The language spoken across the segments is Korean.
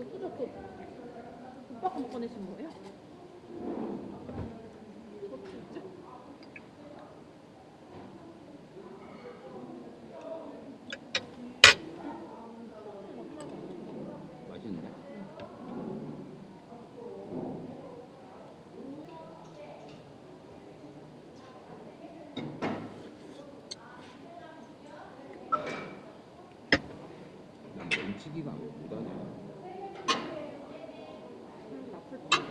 수저도 오빠가 못 꺼내신 거예요? 진짜? 맛있는데? 난 멈치기가 왜 못하냐? 나쁠 것 같아.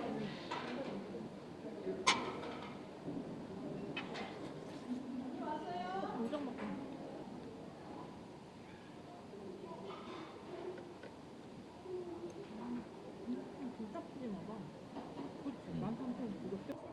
감정 먹고. 진짜 푸짐하다. 그치? 13,000원 이거 뼈.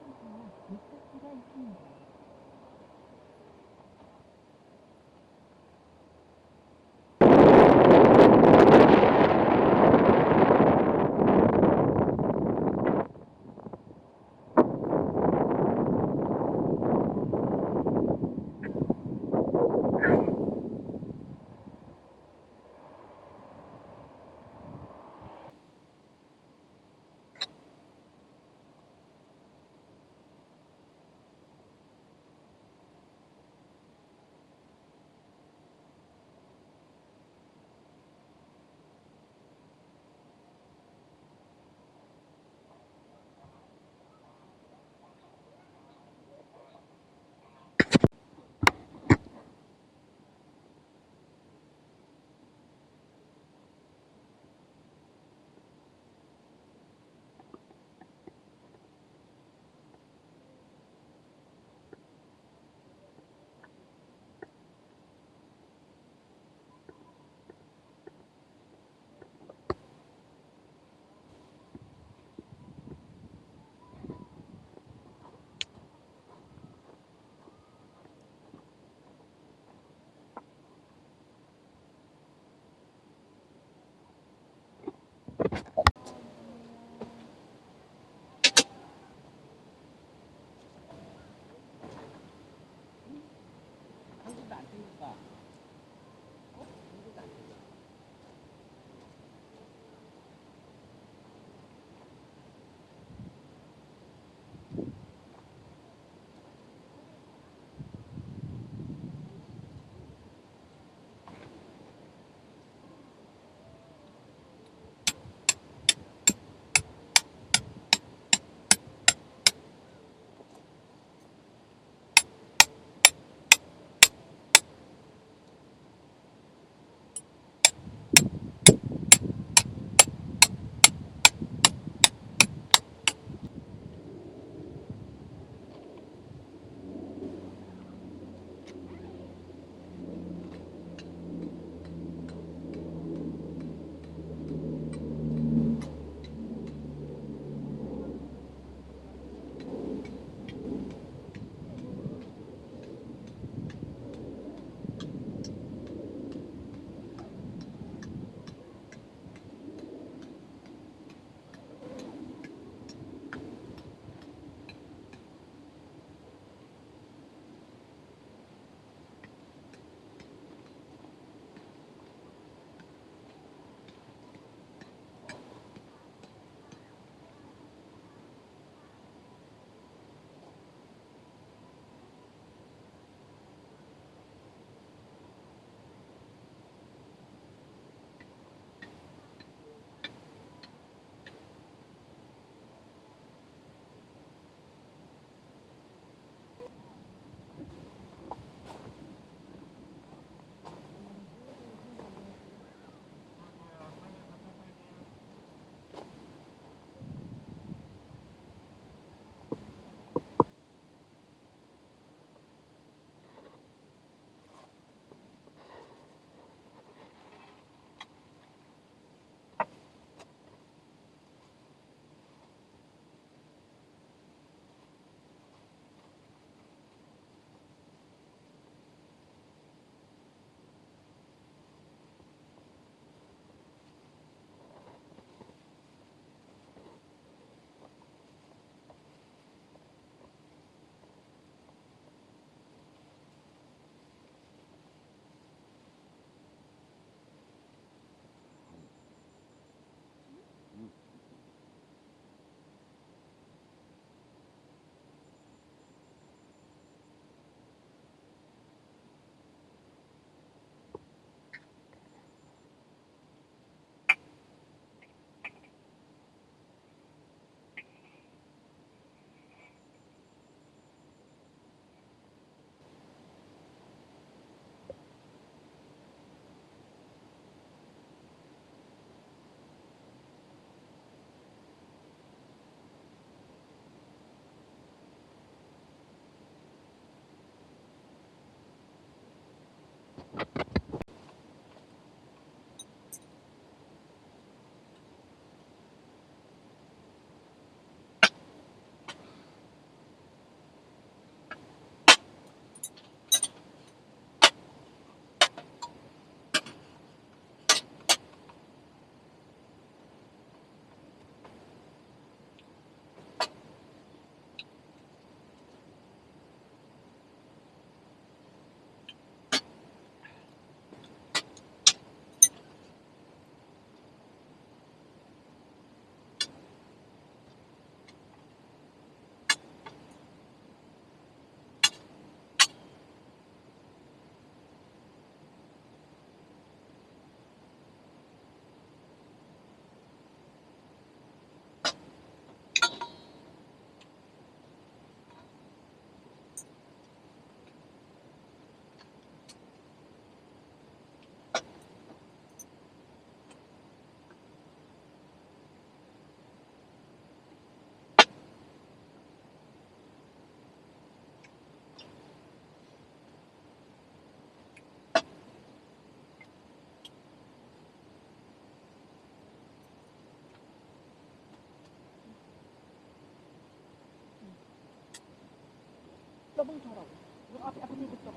떠봉처라고. 이거 앞에 들고 떠.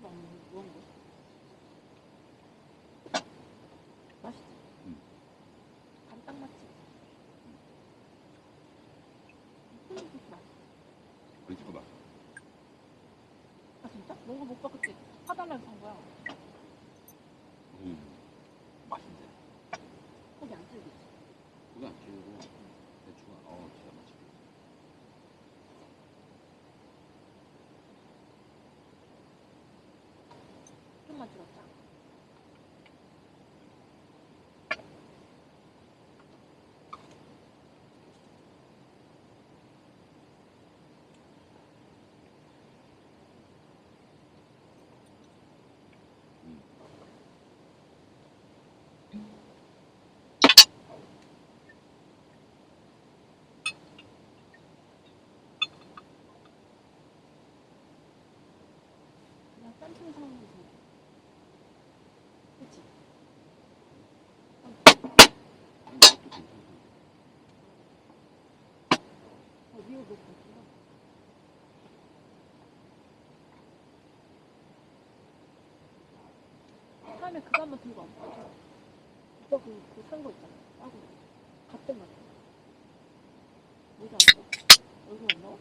무거운 거. 맛있지? 간 딱 맞지? 맛있어. 그렇지 봐. 아 진짜? 뭔가 못 봐, 그치? 사달라고 산 거야. 맛있네. 고기 안 질기지? 그게 안 찌고 대추가 진짜 맛있게. 좀만 찍었자. 그냥 쌈장 사오면 돼. 그치? 이것도 괜찮아. 위에 놓고 있어. 다음에 그거 한번 들고 와봐. 오빠 그 산 거 있잖아. 따고. 같은 거. 여기 안 써? 여기 안 나와?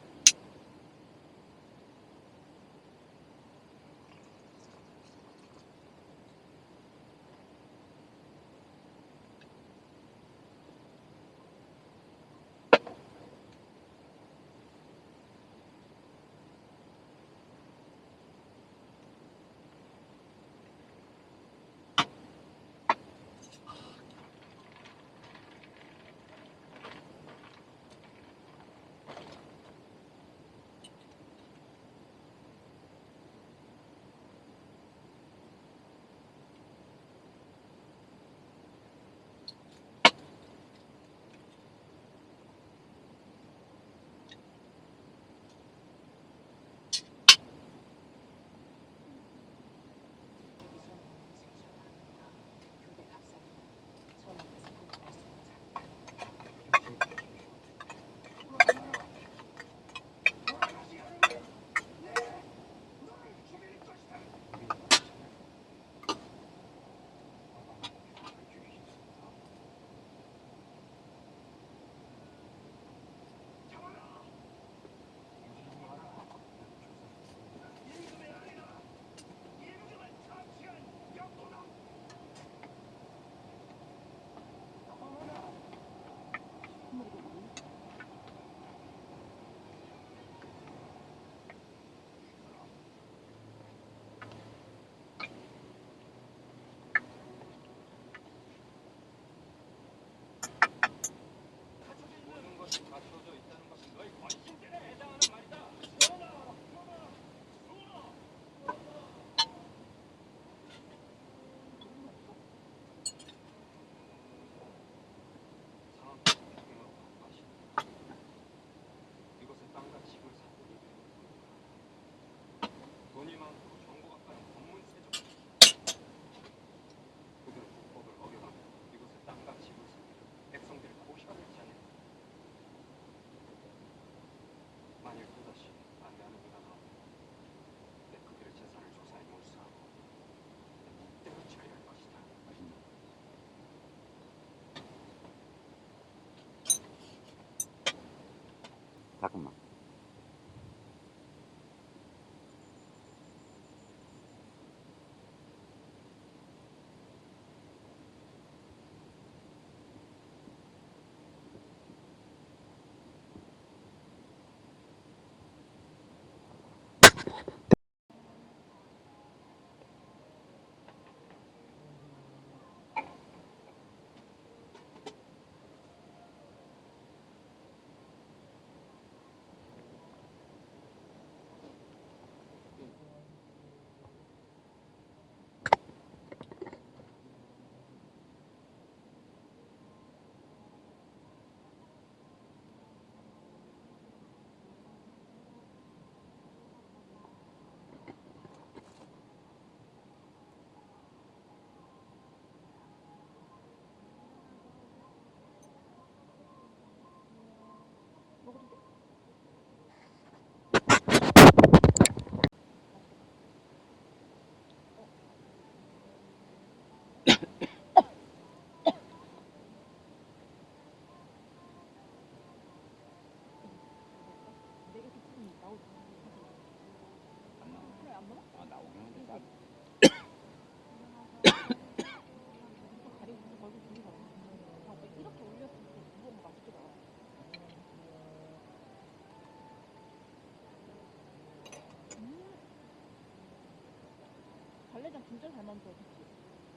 간장게장 진짜 잘 만들어, 그치?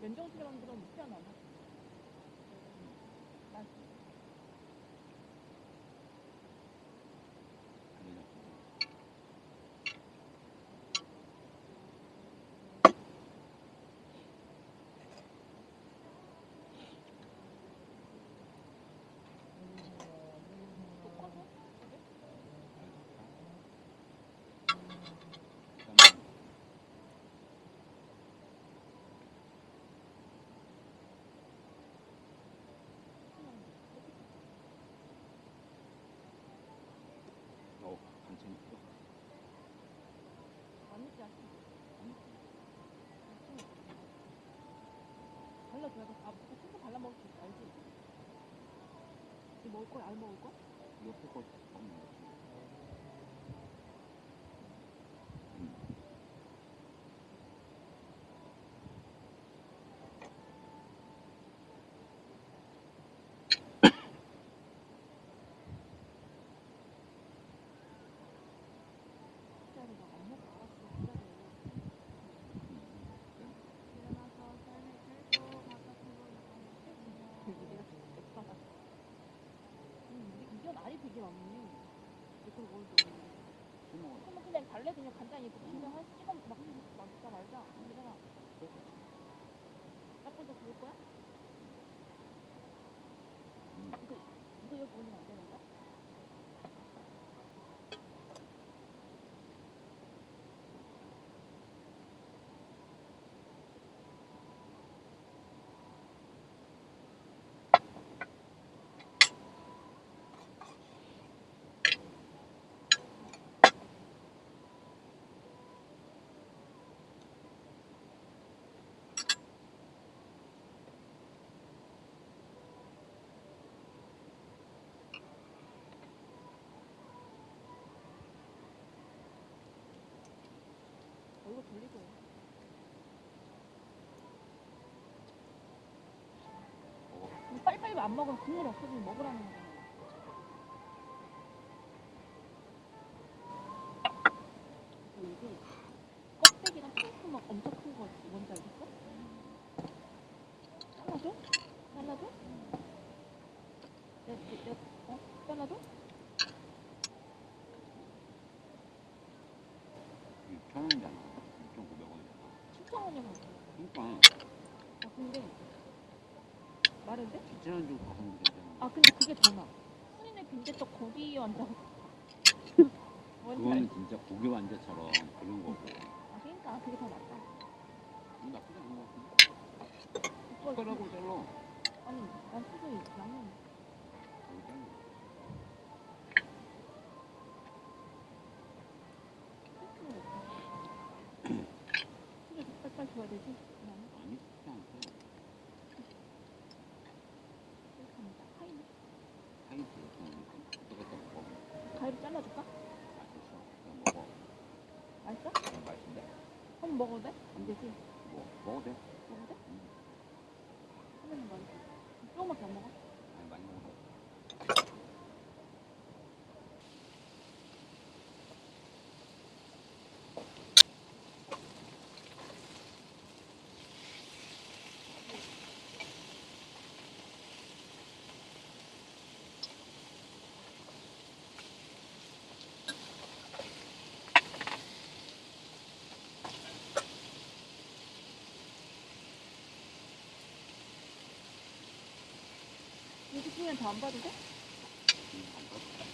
맨정신에 만들면 희한하나? 맛있어. 똑같아? 반찬 있어. 안 먹지 않지? 안 먹지. 발라줘야 돼. 아, 생선 발라 먹을 수 있어, 알지? 너 먹을 거야? 안 먹을 거야? 옆에 거 먹는 거지. 기다려, 나안 먹어. 알았어, 기다려. 일어나서 쌀을 들고 바깥으로 나가면 내가 맵다가. 이건 알이 되게 많네. 이걸 먹을 때 없네. 술 먹어. 그러면 그냥 달래 그냥 간장에 그냥 한 찍어 막 먹자 말자. 그러잖아. 짝꿍도 부을 거야? 이거 여기 올리면 안 되는 거야? 이거 돌리고. 빨리빨리 안 먹으면 국물 없어지면 먹으라는 거잖아. 이게 껍데기랑 핑크 막 엄청 큰 거 있지. 뭔지 알겠어? 잘라줘? 잘라줘? 잘라줘? 6,000원이잖아. 6,900원이잖아. 7,000원이면. 그러니까 아, 근데 말해도 돼? 7,000원 주고 가면 되잖아. 아, 근데 그게 더 나아. 순이네 빈대떡 고기 완자. 뭔지 그거는 알지? 진짜 고기 완자처럼 그런 거고. 아, 그러니까 그게 더 낫다. 나쁘지 않은 것 같은데. 오빠 숟가락으로 잘라. 아니, 난 수저에 양념. 거기 잘라. 수저 빨빨 줘야 되지? 그냥 아니, 그렇지 않고. 이렇게 합니다. 하이네. 하이트 그냥 어떻게 먹어. 가위로 잘라줄까? 맛있어. 그냥 먹어. 맛있어? 그냥 맛있는데. 한번 먹어도 돼? 안 되지? 뭐 먹어도 돼. 먹어도 돼? 하면은 맛있어. 조금밖에 안 먹어? 아니 많이 먹어도 돼. 이렇게 쓰면 더 안 봐도 돼? 안 봐도 돼.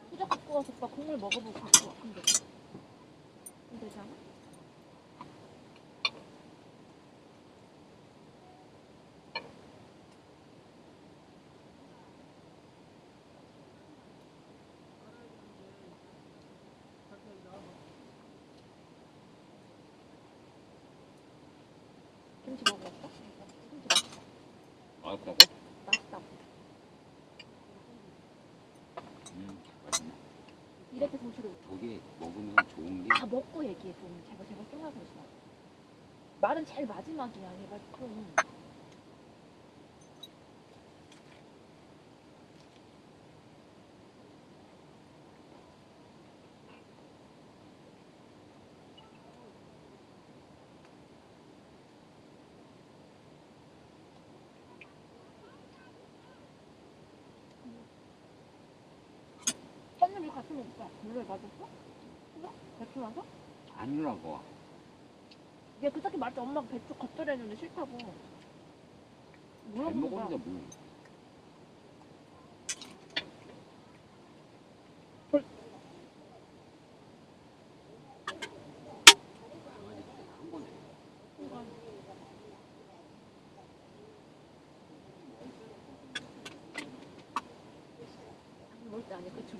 수저 갖고 와서 오빠 국물 먹어보고 갖고 와. 근데. 그럼 되지 않아? 김치 먹어봤어? 김치 맛있어. 맛있다고? 맛있다고. 맛있네. 이렇게 도시를 저게 먹으면 좋은 게 다 먹고 얘기해 좀. 제발 좀 하고 있어. 말은 제일 마지막이야. 얘가 좀. 깻잎이 같이 먹자. 물에 맞았어? 그래? 배추 나서? 아니라고. 얘 그저께 말했지. 엄마가 배추 겉절이 해주는데 싫다고. 잘 물어보는 거야. 먹었는데 뭐. 강아지 한 번에. 먹을 때 아니야. 그치?